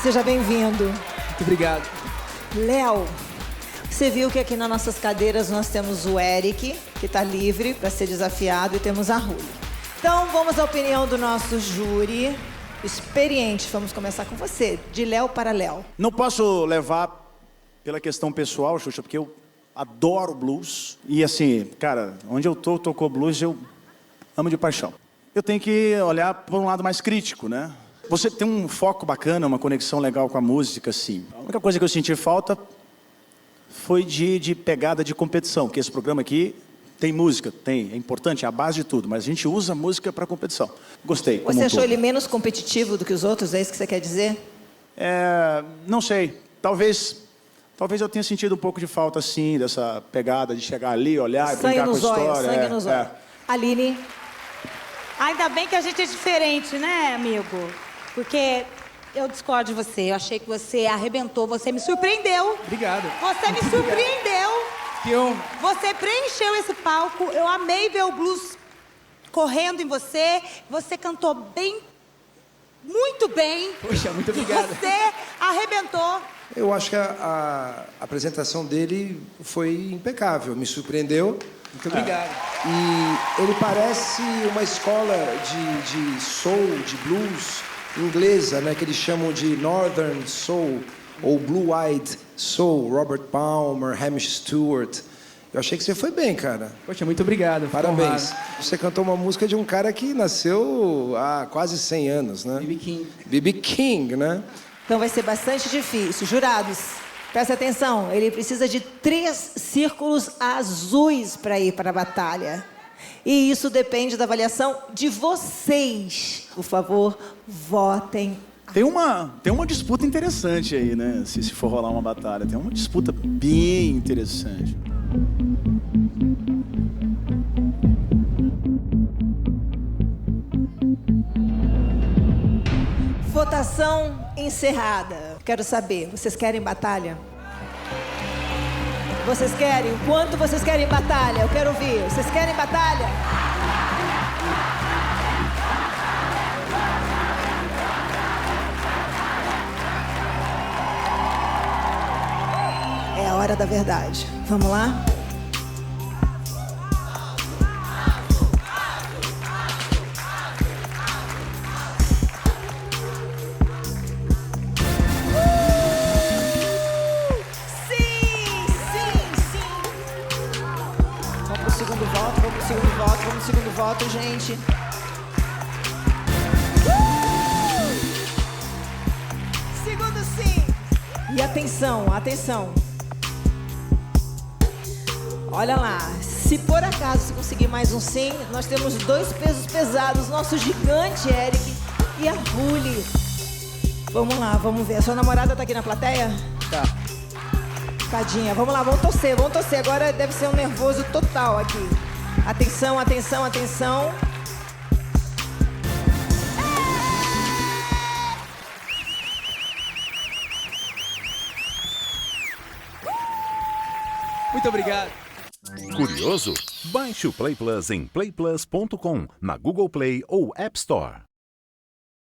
Seja bem-vindo. Muito obrigado. Léo, você viu que aqui nas nossas cadeiras nós temos o Eric, que está livre para ser desafiado, e temos a Ruli. Então, vamos à opinião do nosso júri experiente. Vamos começar com você, de Léo para Léo. Não posso levar pela questão pessoal, Xuxa, porque eu adoro blues. E assim, cara, onde eu tocou blues, eu amo de paixão. Eu tenho que olhar por um lado mais crítico, né? Você tem um foco bacana, uma conexão legal com a música, assim. A única coisa que eu senti falta foi de pegada de competição, que esse programa aqui tem música, é importante, é a base de tudo, mas a gente usa música para competição. Gostei. Você achou ele menos competitivo do que os outros? É isso que você quer dizer? Não sei. Talvez eu tenha sentido um pouco de falta, assim, dessa pegada de chegar ali, olhar e brincar com a história. Sangue nos olhos. Aline? Ainda bem que a gente é diferente, né, amigo? Porque eu discordo de você. Eu achei que você arrebentou, você me surpreendeu. Obrigado. Você me surpreendeu. Que honra. Você preencheu esse palco. Eu amei ver o blues correndo em você. Você cantou bem, muito bem. Poxa, muito obrigado. Você arrebentou. Eu acho que a apresentação dele foi impecável, me surpreendeu. Muito obrigado. E ele parece uma escola de soul, de blues inglesa, né, que eles chamam de Northern Soul, ou Blue-Eyed Soul, Robert Palmer, Hamish Stewart. Eu achei que você foi bem, cara. Poxa, muito obrigado. Parabéns. Você cantou uma música de um cara que nasceu há quase 100 anos, né? B.B. King. B.B. King, né? Então vai ser bastante difícil. Jurados, presta atenção. Ele precisa de 3 círculos azuis para ir para a batalha. E isso depende da avaliação de vocês. Por favor, votem. Tem uma disputa interessante aí, né? Se for rolar uma batalha. Tem uma disputa bem interessante. Votação encerrada. Quero saber, vocês querem batalha? Vocês querem? O quanto vocês querem batalha? Eu quero ouvir. Vocês querem batalha? É a hora da verdade. Vamos lá? Segundo voto, gente. Segundo sim. E atenção, atenção. Olha lá, se por acaso você conseguir mais um sim, nós temos 2 pesos pesados, nosso gigante Eric e a Ruli. Vamos lá, vamos ver. A sua namorada tá aqui na plateia? Tá. Tadinha, vamos lá, vamos torcer. Agora deve ser um nervoso total aqui. Atenção, atenção, atenção. Muito obrigado. Curioso? Baixe o Play Plus em playplus.com, na Google Play ou App Store.